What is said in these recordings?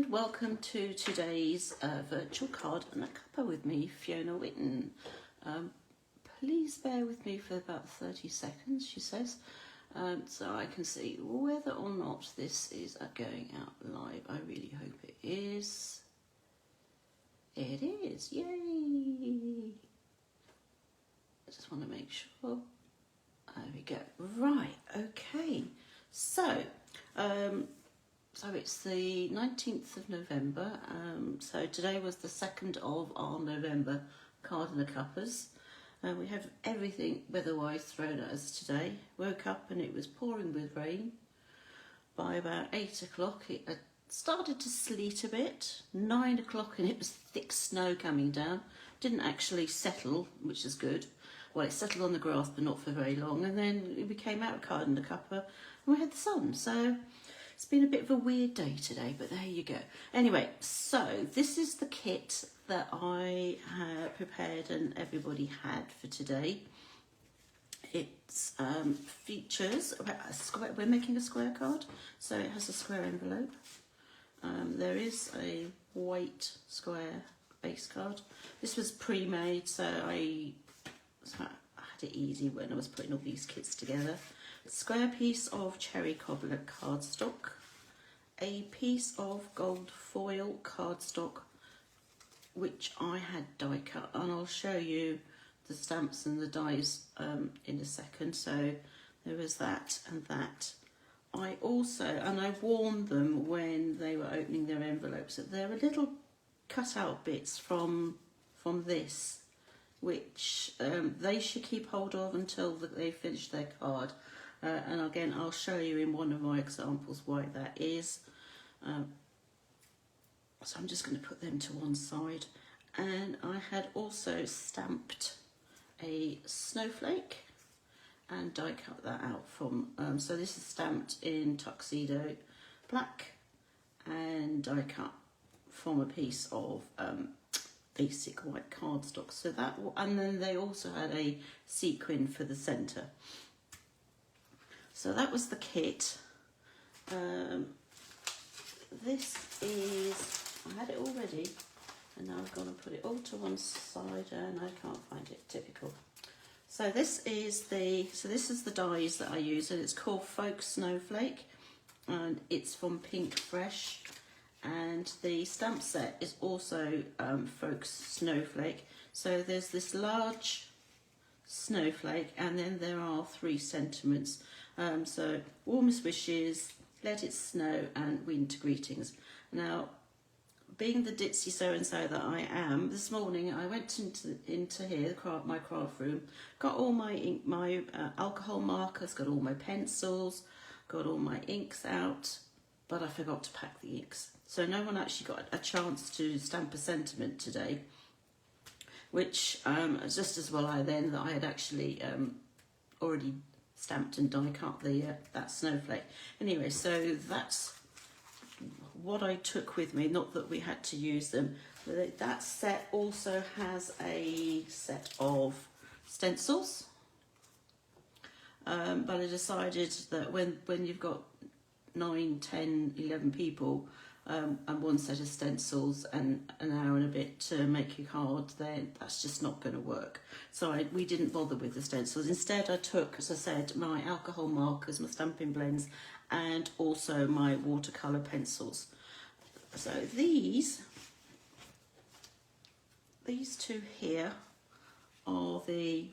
and welcome to today's virtual card and a cuppa with me, Fiona Witten. Please bear with me for about 30 seconds, she says, so I can see whether or not this is going out live. I really hope it is. It is, yay! I just want to make sure. There we go. Right, okay. So it's the 19th of November, so today was the second of our November card and a cuppas. We had everything weather-wise thrown at us today. Woke up and it was pouring with rain. By about 8 o'clock it had started to sleet a bit. 9 o'clock and it was thick snow coming down. Didn't actually settle, which is good. Well, it settled on the grass but not for very long, and then we came out of card and a cuppa and we had the sun. So it's been a bit of a weird day today, but there you go. Anyway, so this is the kit that I prepared and everybody had for today. It features a square. We're making a square card, so it has a square envelope. There is a white square base card. This was pre-made, so I had it easy when I was putting all these kits together. A square piece of cherry cobbler cardstock, a piece of gold foil cardstock, which I had die cut, and I'll show you the stamps and the dies in a second. So there was that and that. I also, and I warned them when they were opening their envelopes, that there are little cut out bits from this, which they should keep hold of until they finish their card. And again, I'll show you in one of my examples why that is. So I'm just going to put them to one side. And I had also stamped a snowflake and die cut that out from, so this is stamped in tuxedo black and die cut from a piece of basic white cardstock. So that, and then they also had a sequin for the centre. So that was the kit. This is, I had it already and now I've gone and put it all to one side and I can't find it, typical. So this is the dies that I use, and it's called Folk Snowflake and it's from Pinkfresh, and the stamp set is also Folk Snowflake. So there's this large snowflake and then there are 3 sentiments. So warmest wishes, let it snow, and winter greetings. Now, being the ditzy so-and-so that I am, this morning I went into here, my craft room, got all my ink, my alcohol markers, got all my pencils, got all my inks out, but I forgot to pack the inks. So no one actually got a chance to stamp a sentiment today, which just as well that I had actually already stamped and die cut that snowflake. Anyway, so that's what I took with me, not that we had to use them. That set also has a set of stencils, but I decided that when you've got 9, 10, 11 people and one set of stencils and an hour and a bit to make your card, then that's just not going to work. So we didn't bother with the stencils. Instead I took, as I said, my alcohol markers, my Stampin' blends, and also my watercolor pencils. So these 2 here are the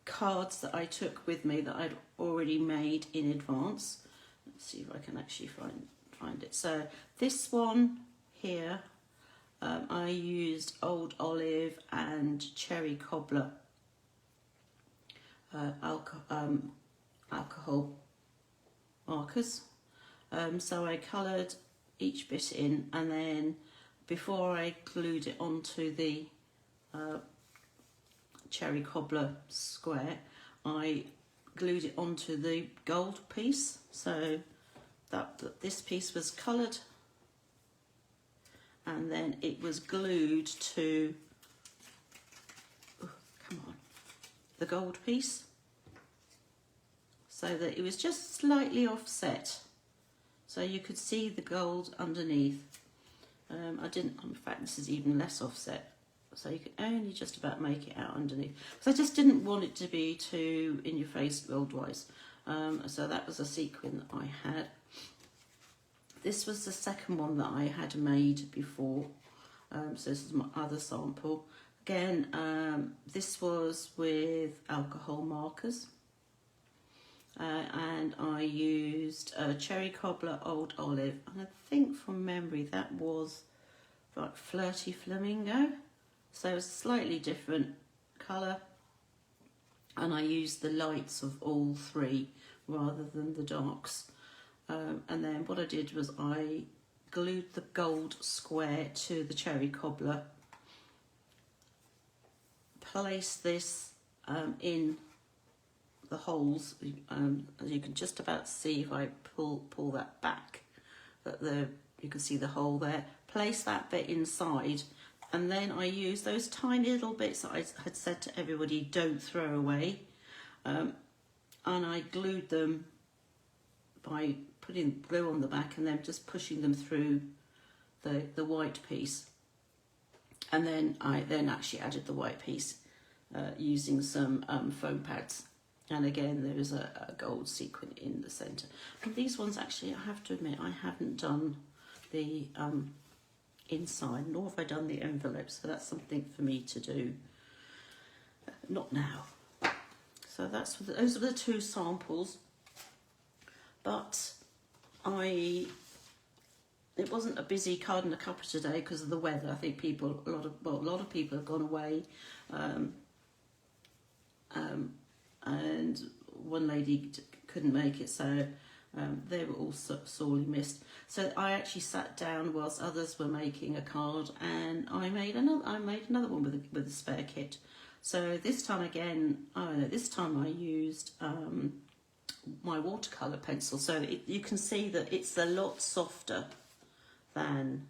cards that I took with me that I'd already made in advance. Let's see if I can actually find it. So this one here, I used Old Olive and Cherry Cobbler alcohol markers. So I coloured each bit in, and then before I glued it onto the Cherry Cobbler square, I glued it onto the gold piece, so that this piece was coloured and then it was glued to the gold piece, so that it was just slightly offset. so you could see the gold underneath. In fact this is even less offset, so you can only just about make it out underneath. So I just didn't want it to be too in your face gold wise. So that was a sequin that I had. This was the second one that I had made before. So this is my other sample. Again, this was with alcohol markers. And I used Cherry Cobbler Old Olive, and I think from memory that was like Flirty Flamingo, so it was a slightly different colour, and I used the lights of all three rather than the darks. And then what I did was I glued the gold square to the Cherry Cobbler, placed this in the holes, as you can just about see if I pull that back, that you can see the hole there. Place that bit inside, and then I use those tiny little bits that I had said to everybody don't throw away, and I glued them by putting glue on the back and then just pushing them through the white piece, and then I actually added the white piece using some foam pads. And again, there is a gold sequin in the centre. And these ones, actually, I have to admit, I haven't done the inside, nor have I done the envelopes. So that's something for me to do. Not now. So those are the two samples. But it wasn't a busy card and a cuppa today because of the weather. I think a lot of people have gone away. And one lady couldn't make it, so they were all sorely missed. So I actually sat down whilst others were making a card, and I made another one with a spare kit. So this time again, this time I used my watercolor pencil. So you can see that it's a lot softer than.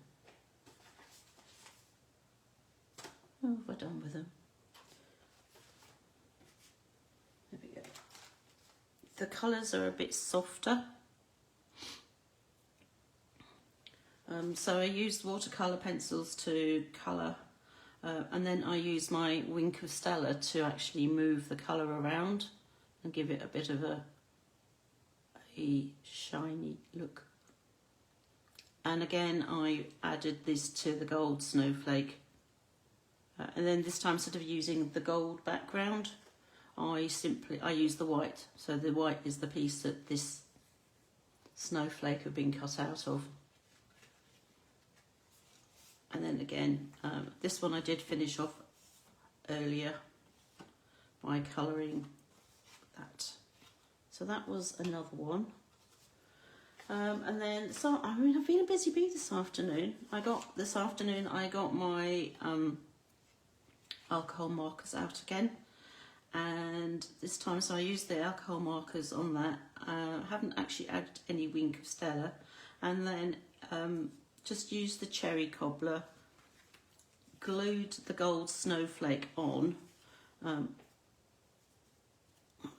Oh, we're done with them. The colours are a bit softer. So I used watercolour pencils to colour, and then I used my Wink of Stella to actually move the colour around and give it a bit of a shiny look. And again, I added this to the gold snowflake. And then this time, instead of using the gold background, I use the white. So the white is the piece that this snowflake had been cut out of. And then again, this one I did finish off earlier by colouring that. So that was another one. And then, so I mean, I've been a busy bee this afternoon. I got my alcohol markers out again. And this time, so I used the alcohol markers on that. I haven't actually added any Wink of Stella. And then just used the Cherry Cobbler, glued the gold snowflake on. Let's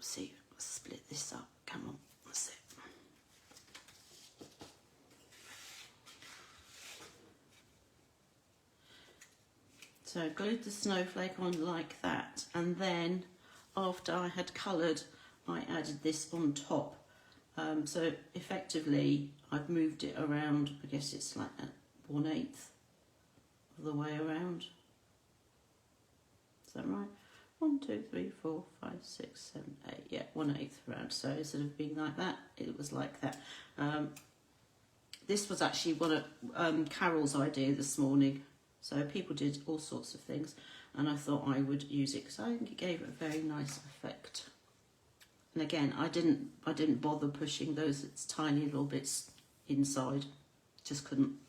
see, let's split this up. Come on, that's it. So I glued the snowflake on like that, and then after I had coloured, I added this on top. So effectively, I've moved it around. I guess it's like 1/8 of the way around. Is that right? 1, 2, 3, 4, 5, 6, 7, 8. Yeah, 1/8 around. So instead of being like that, it was like that. This was actually one of Carol's idea this morning. So people did all sorts of things, and I thought I would use it because I think it gave it a very nice effect. And again, I didn't bother pushing those tiny little bits inside. Just couldn't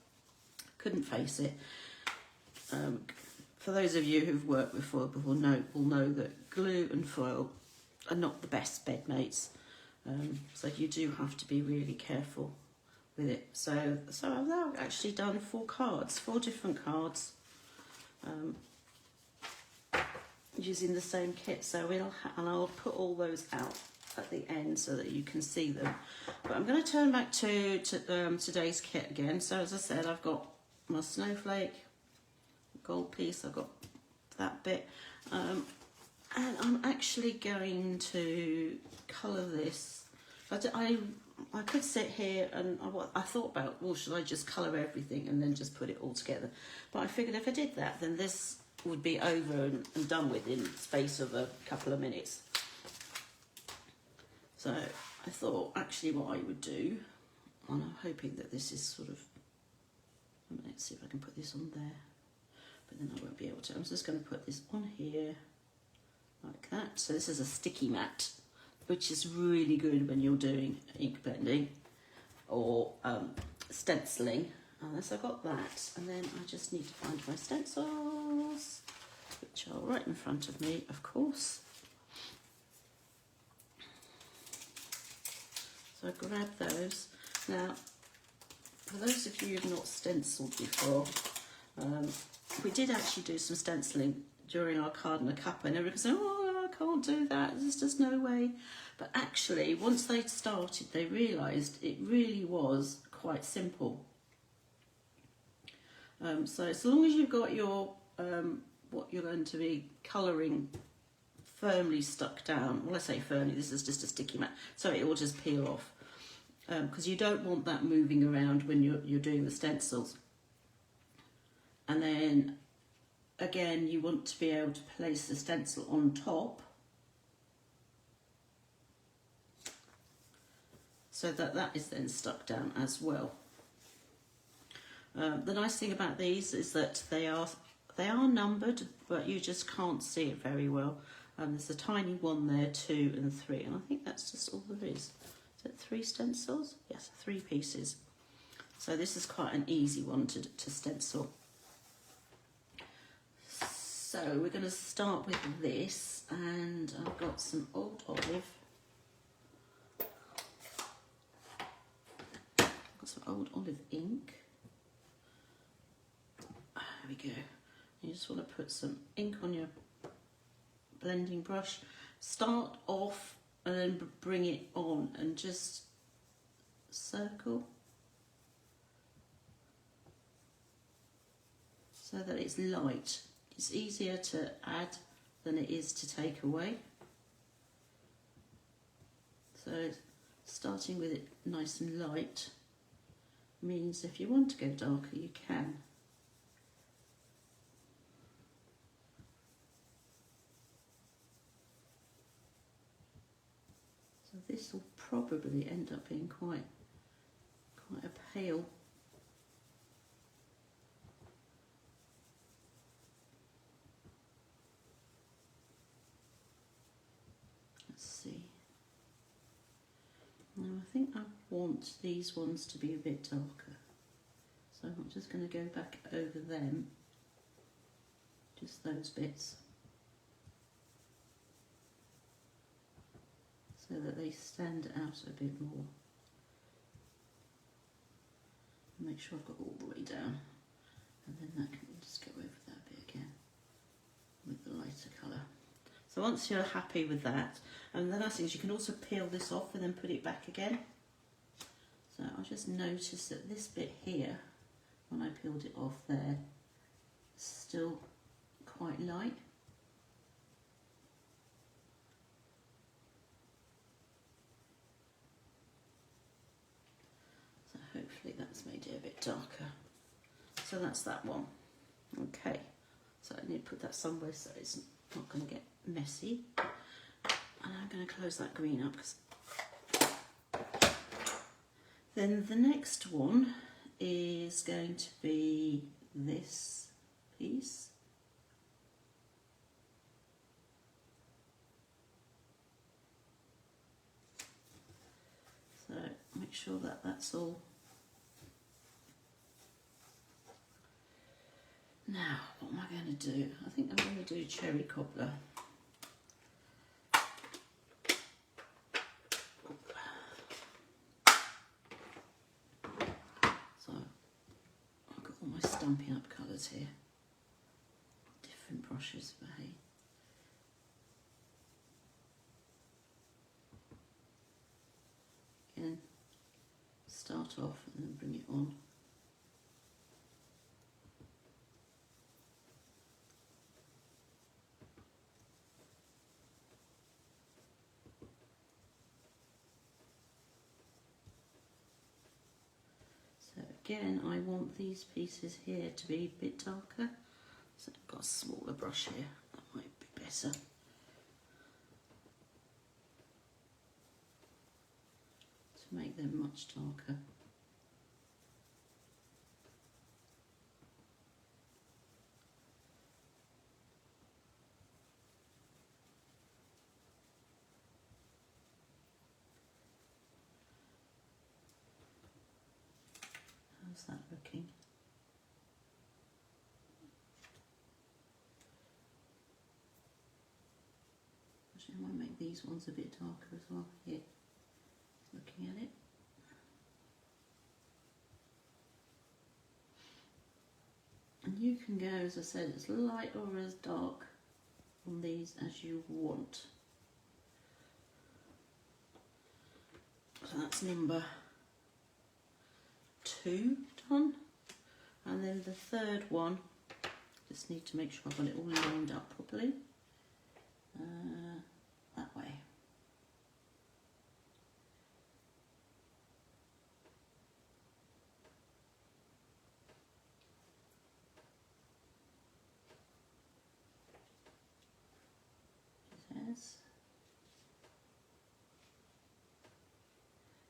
face it. For those of you who've worked with foil before will know that glue and foil are not the best bed mates. So you do have to be really careful with it. So I've now actually done 4 different cards, using the same kit. So I'll put all those out at the end so that you can see them. But I'm going to turn back to today's kit again. So as I said, I've got my snowflake, gold piece, I've got that bit. And I'm actually going to colour this. I could sit here and I thought about, well, should I just colour everything and then just put it all together? But I figured if I did that, then this would be over and done with in the space of a couple of minutes. So I thought actually what I would do, and I'm hoping that this is sort of, let's see if I can put this on there, but then I won't be able to. I'm just going to put this on here like that. So this is a sticky mat, which is really good when you're doing ink blending or stenciling. Unless I've got that, and then I just need to find my stencils, which are right in front of me, of course. So I grab those. Now, for those of you who've not stenciled before, we did actually do some stenciling during our card and a cuppa, and everyone said, oh, I can't do that, there's just no way. But actually, once they'd started, they realised it really was quite simple. So as long as you've got your what you're going to be colouring firmly stuck down, well, I say firmly, this is just a sticky mat, so it will just peel off, because you don't want that moving around when you're doing the stencils. And then again, you want to be able to place the stencil on top so that that is then stuck down as well. The nice thing about these is that they are numbered, but you just can't see it very well. There's a tiny 1 there, 2 and 3, and I think that's just all there is. Is it 3 stencils? Yes, 3 pieces. So this is quite an easy one to stencil. So we're going to start with this, and I've got some old olive. I've got some old olive ink. There we go. You just want to put some ink on your blending brush. Start off and then bring it on and just circle so that it's light. It's easier to add than it is to take away. So starting with it nice and light means if you want to go darker, you can. This will probably end up being quite a pale. Let's see. Now I think I want these ones to be a bit darker, so I'm just going to go back over them, just those bits, so that they stand out a bit more. Make sure I've got all the way down, and then that can just go over that bit again with the lighter colour. So once you're happy with that, and the nice thing is you can also peel this off and then put it back again. So I just noticed that this bit here, when I peeled it off there, is still quite light. Hopefully that's made it a bit darker. So that's that one. Okay, so I need to put that somewhere so it's not going to get messy. And I'm going to close that green up. Then the next one is going to be this piece. So make sure that that's all. Now, what am I going to do? I think I'm going to do cherry cobbler. So, I've got all my Stampin' Up colours here. Different brushes for hey. off and then bring it on. So again, I want these pieces here to be a bit darker. So I've got a smaller brush here, that might be better. To make them much darker. How's that looking? Actually, I might make these ones a bit darker as well here. Looking at it. And you can go, as I said, as light or as dark on these as you want. So that's number 2 done. And then the third one, just need to make sure I've got it all lined up properly. That way.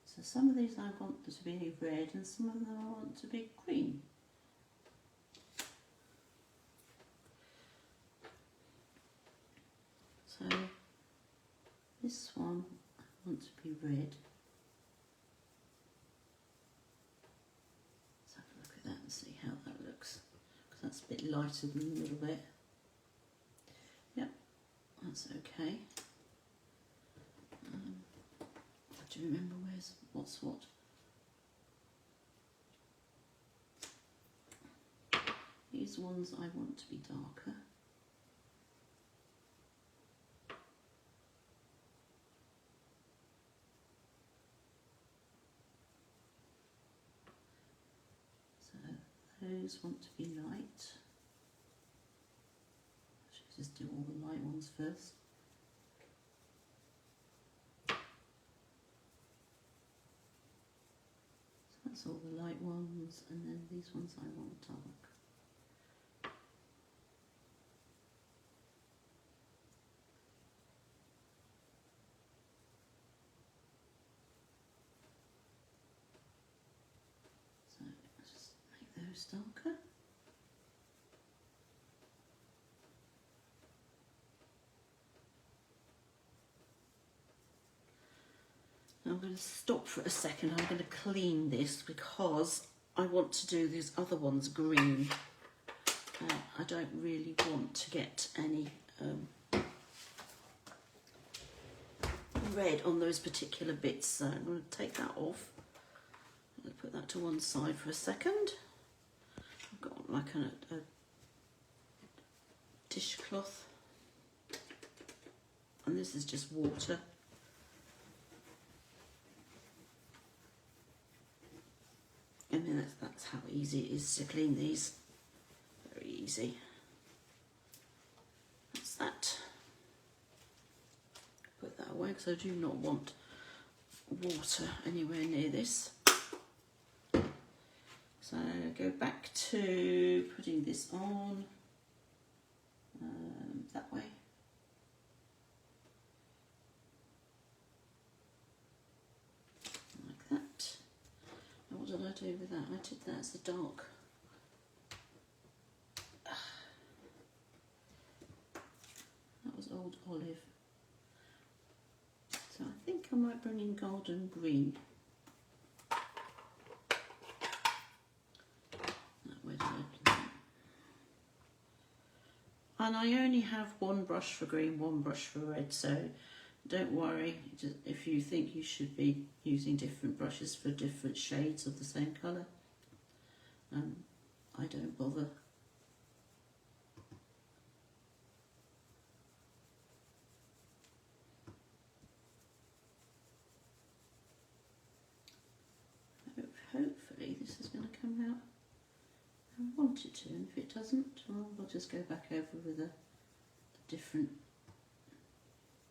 So some of these I want to be red and some of them I want to be green. So this one I want to be red. Let's have a look at that and see how that looks, because that's a bit lighter than the middle bit. Yep, that's okay. Do you remember what's what? These ones I want to be darker. So those want to be light. I should just do all the light ones first. That's all the light ones, and then these ones I want dark. So let's just make those darker. I'm going to stop for a second. I'm going to clean this because I want to do these other ones green. I don't really want to get any red on those particular bits, so I'm going to take that off. I'm going to put that to one side for a second. I've got like a dishcloth, and this is just water. I mean, that's how easy it is to clean these. Very easy. That's that. Put that away because I do not want water anywhere near this. So go back to putting this on that way. Like that. And what did I do with that? I did that as a dark. That was old olive. So I think I might bring in golden green. Where did I do that? And I only have one brush for green, one brush for red, so don't worry if you think you should be using different brushes for different shades of the same colour. I don't bother. out how I want it to, and if it doesn't, well, I'll just go back over with a different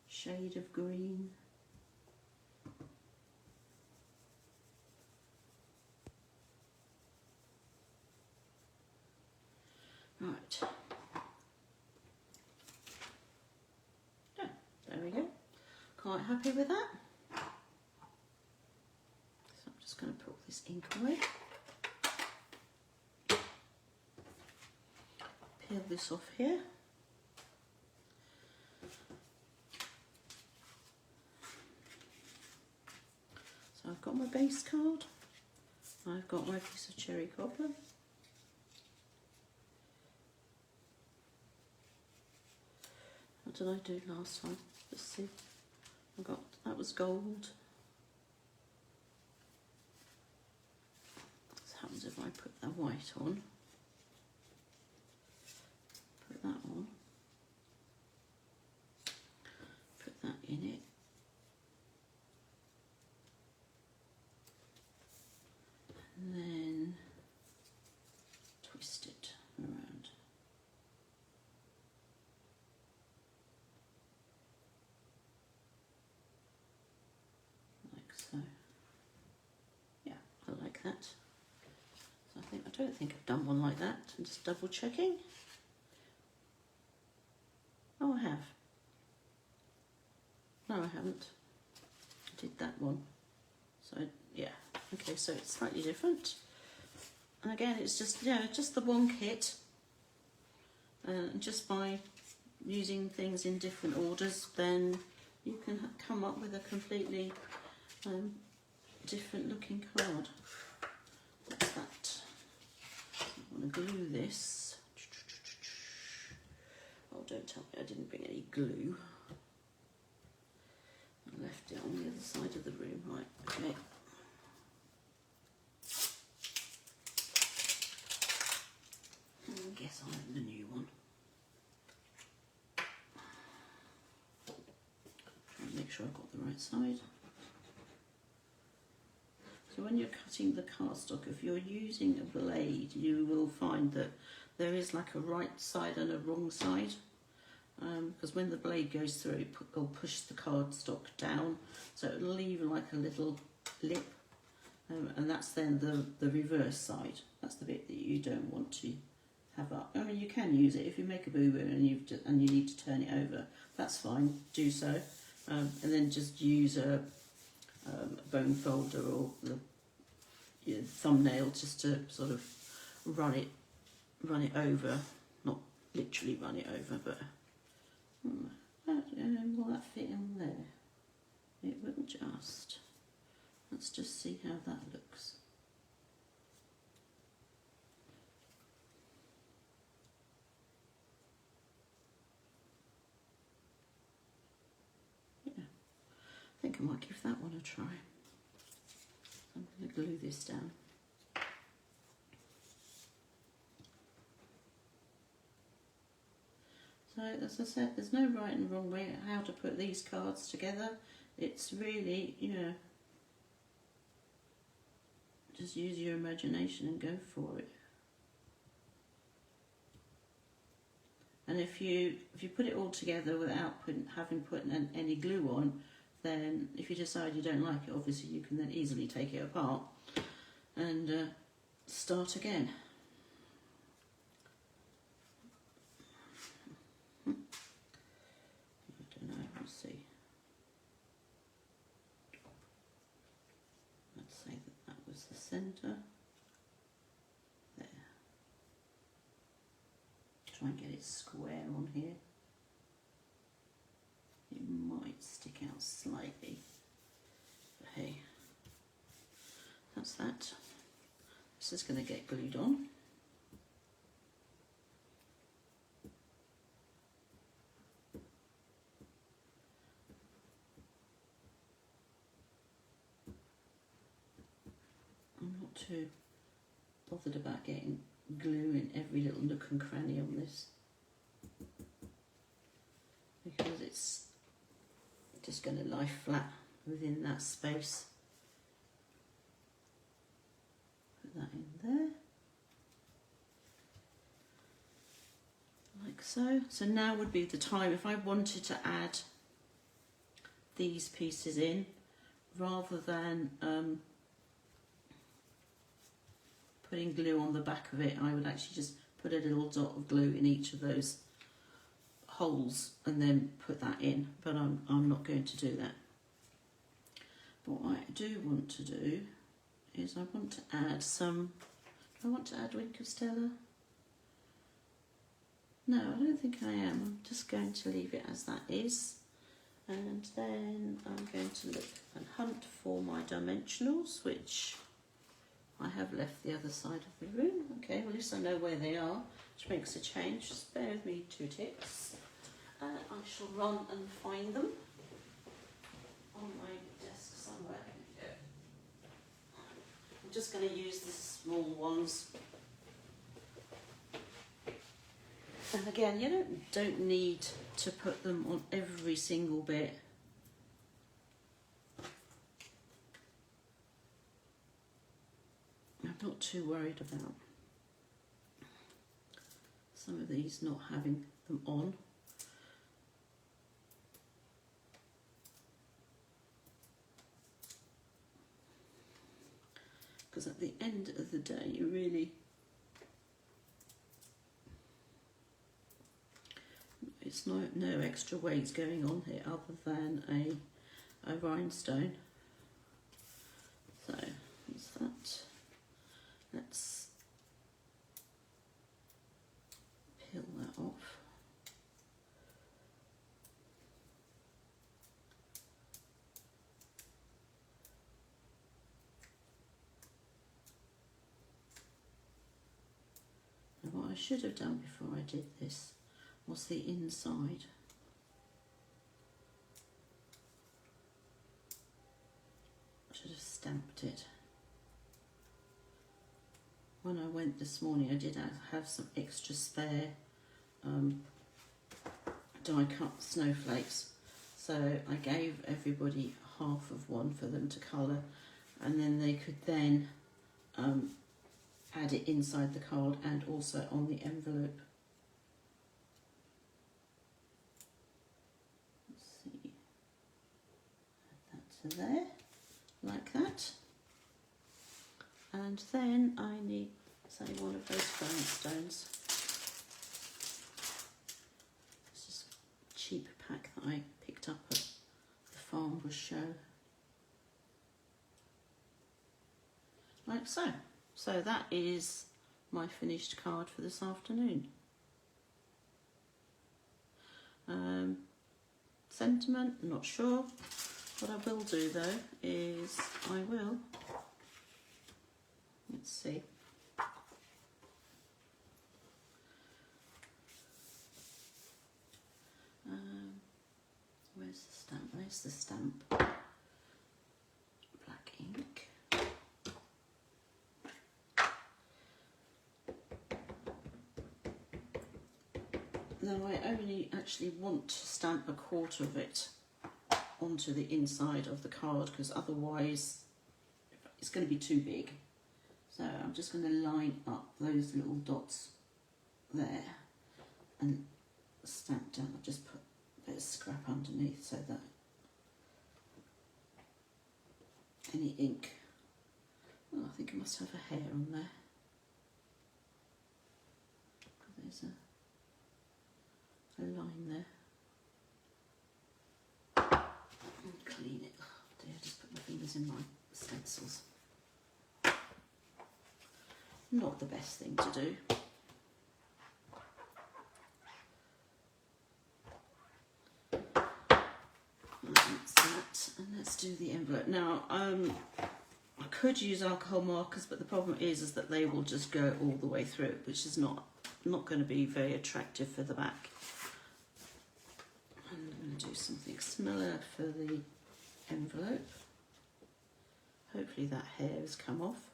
shade of green. Right. Yeah, there we go. Quite happy with that. So I'm just going to put this ink away. Peel this off here. So I've got my base card. I've got my piece of cherry cobbler. What did I do last time? Let's see. That was gold. What happens if I put the white on? Put that on. Put that in it. And then twist it around. Like so. Yeah, I like that. So I don't think I've done one like that. I'm just double checking. Oh, I have. No, I haven't. I did that one. So yeah. Okay, so it's slightly different, and again it's just just the one kit, and just by using things in different orders then you can come up with a completely different looking card. That's that. I'm going to glue this. Oh, don't tell me I didn't bring any glue. I left it on the other side of the room. Right, okay. Guess I'll have the new one. Try and make sure I've got the right side. So when you're cutting the cardstock, if you're using a blade, you will find that there is like a right side and a wrong side. Because when the blade goes through, it'll push the cardstock down, so it'll leave like a little lip, and that's then the reverse side. That's the bit that you don't want to have up. I mean, you can use it if you make a boo-boo and you need to turn it over. That's fine. Do so, and then just use a bone folder or the thumbnail just to sort of run it over. Not literally run it over, but will that fit in there? It will just. Let's just see how that looks. I think I might give that one a try. I'm going to glue this down. So as I said, there's no right and wrong way how to put these cards together. It's really, just use your imagination and go for it. And if you put it all together without having put any glue on, then if you decide you don't like it, obviously you can then easily take it apart and start again. I don't know, we'll see. Let's say that was the centre. There. Try and get it square on here. It might stick out slightly, but hey, that's that. This is going to get glued on. I'm not too bothered about getting glue in every little nook and cranny on this, because it's just going to lie flat within that space. Put that in there. so. So now would be the time if I wanted to add these pieces in, rather than putting glue on the back of it. I would actually just put a little dot of glue in each of those holes and then put that in, but I'm not going to do that. But what I do want to do is I want to add some, do I want to add Wink of Stella? No, I don't think I am. I'm just going to leave it as that is. And then I'm going to look and hunt for my dimensionals, which I have left the other side of the room. Okay, well at least I know where they are, which makes a change. Just bear with me 2 ticks. I shall run and find them on my desk somewhere. I'm just going to use the small ones. And again, you don't need to put them on every single bit. I'm not too worried about some of these not having them on. Because at the end of the day, you really, it's no extra weight going on here other than a rhinestone. So that's that. Let's peel that off. And what I should have done before I did this was the inside. I should have stamped it. When I went this morning, I did have some extra spare die cut snowflakes, so I gave everybody half of one for them to colour, and then they could then add it inside the card and also on the envelope. Let's see, add that to there, like that. And then I need, say, one of those Rhinestones. It's just a cheap pack that I picked up at the Farnborough show. Like so. So that is my finished card for this afternoon. Sentiment, not sure. What I will do though is I will, let's see. Where's the stamp? Where's the stamp? Black ink. Now I only actually want to stamp 1/4 of it onto the inside of the card, because otherwise it's going to be too big. So I'm just going to line up those little dots there and stamp down. I'll just put a bit of scrap underneath so that any ink, oh, I think I must have a hair on there. There's a line there. And clean it. Oh dear, I just put my fingers in my stencils. Not the best thing to do. That's that, and let's do the envelope. Now, I could use alcohol markers, but the problem is that they will just go all the way through, which is not going to be very attractive for the back. And I'm going to do something similar for the envelope. Hopefully that hair has come off.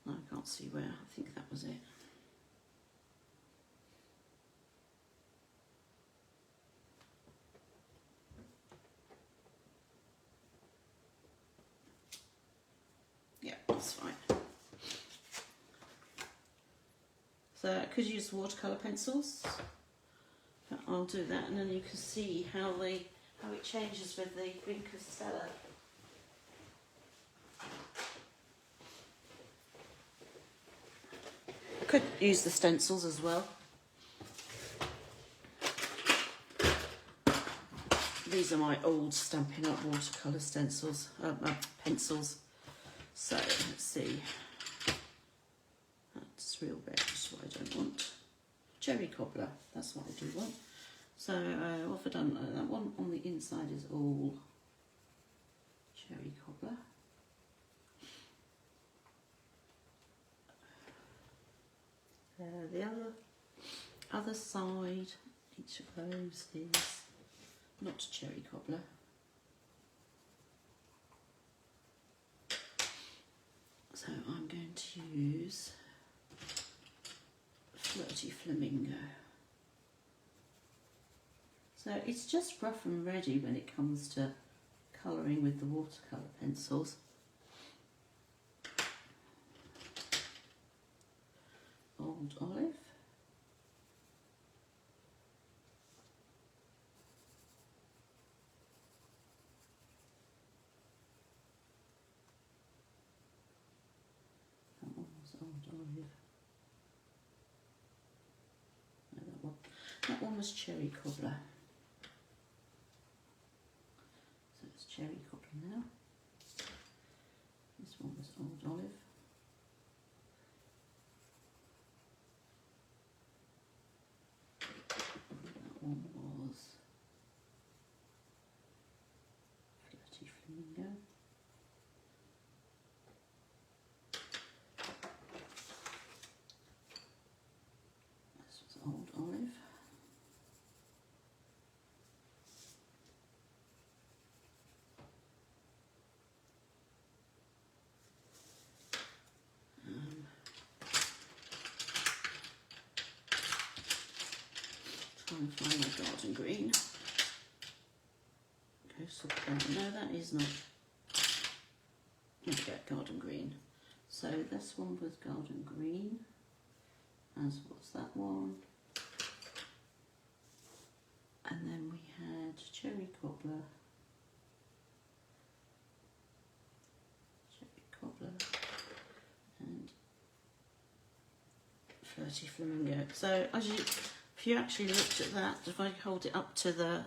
I can't see where, I think that was it. So I could use watercolour pencils, but I'll do that, and then you can see how it changes with the Stella. I could use the stencils as well. These are my old Stampin' Up watercolour stencils, pencils. So let's see. That's real red, that's what I don't want. Cherry Cobbler, that's what I do want. So what have I done? That one on the inside is all Cherry Cobbler. The other side, each of those is not Cherry Cobbler. So I'm going to use Flirty Flamingo. So it's just rough and ready when it comes to colouring with the watercolour pencils. Old Olive. That one was Old Olive. No, that one was Cherry Cobbler. So it's Cherry Cobbler now. This one was Old Olive. One was Flirty Flamingo. This was Old Olive. Try and find my garden green. Coastal brown. No, that is not. Let's get garden green. So this one was garden green, as was that one. And then we had Cherry Cobbler, and Flirty Flamingo. So as you, if you actually looked at that, if I hold it up to the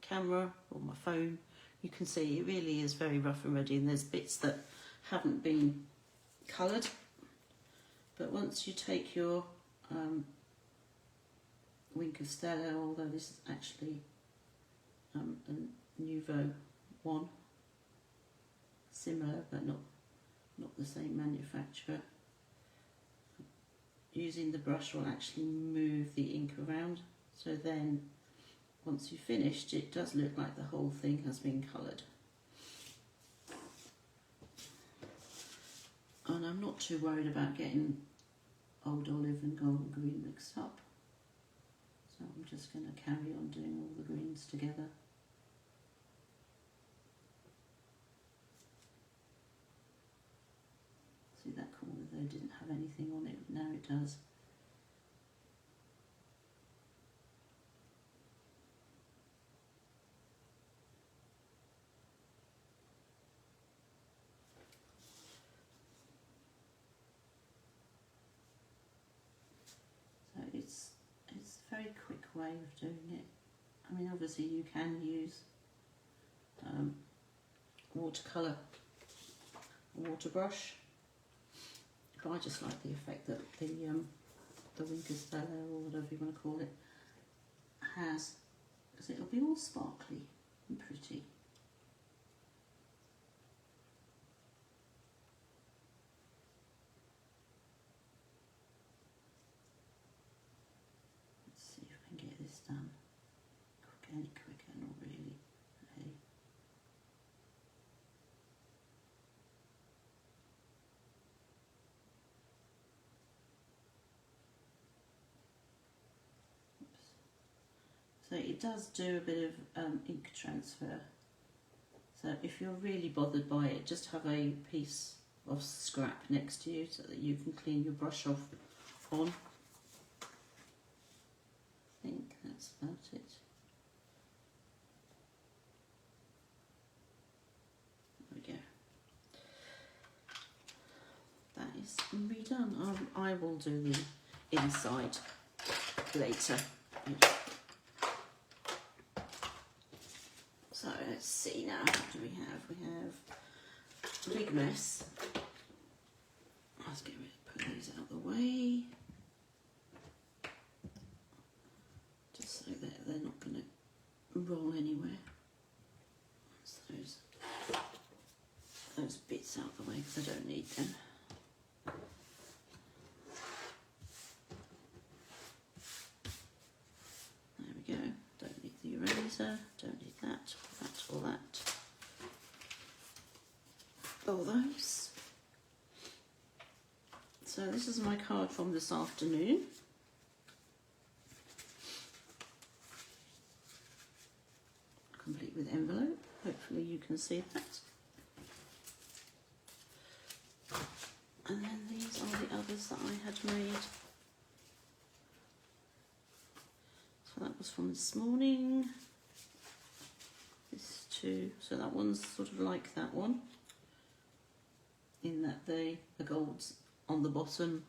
camera or my phone, you can see it really is very rough and ready, and there's bits that haven't been coloured. But once you take your Wink of Stella, although this is actually a Nouveau one, similar but not the same manufacturer, using the brush will actually move the ink around, so then once you've finished it does look like the whole thing has been coloured. And I'm not too worried about getting Old Olive and Golden Green mixed up, so I'm just going to carry on doing all the greens together. See that corner there didn't have anything on it, now it does. So it's a very quick way of doing it. I mean, obviously you can use watercolour, water brush. But I just like the effect that the Wink of Stella, or whatever you want to call it, has, because it'll be all sparkly and pretty. Let's see if I can get this done any quicker, not really. Hey. So it does do a bit of ink transfer. So if you're really bothered by it, just have a piece of scrap next to you so that you can clean your brush off on. I think that's about it. There we go. That is redone. I will do the inside later. So let's see now, what do we have? We have a big mess. Let's get rid of, put these out of the way. Just so that they're not going to roll anywhere. That's those bits out of the way because I don't need them. There we go. Don't need the eraser, don't need that, or that. All those. So this is my card from this afternoon. Complete with envelope. Hopefully you can see that. And then these are the others that I had made. So that was from this morning. This too. So that one's sort of like that one, in that the gold's on the bottom.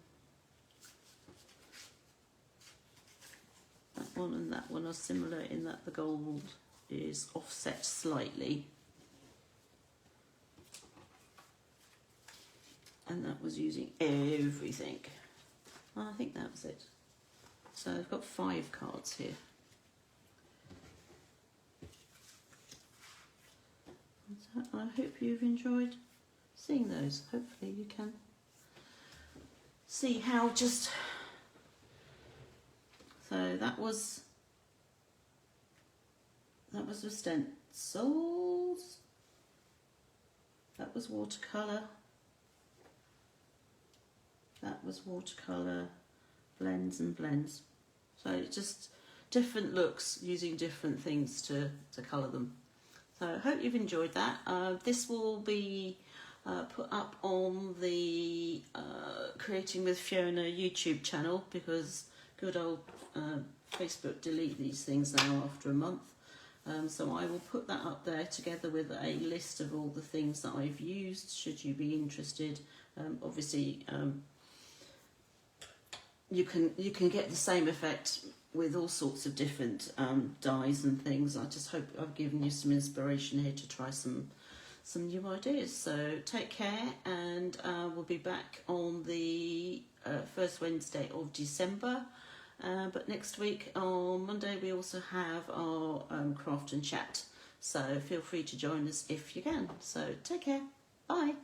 That one and that one are similar in that the gold is offset slightly. And that was using everything. I think that was it. So I've got 5 cards here. So I hope you've enjoyed seeing those. Hopefully you can see how just... So that was the stencils. That was watercolor. That was watercolor, blends and blends. So just different looks using different things to colour them. So I hope you've enjoyed that. This will be put up on the Creating with Fiona YouTube channel, because good old Facebook delete these things now after a month. So I will put that up there together with a list of all the things that I've used, should you be interested. Obviously you can get the same effect with all sorts of different dyes and things. I just hope I've given you some inspiration here to try some new ideas. So take care, and we'll be back on the first Wednesday of December. But next week on Monday we also have our craft and chat. So feel free to join us if you can. So take care. Bye.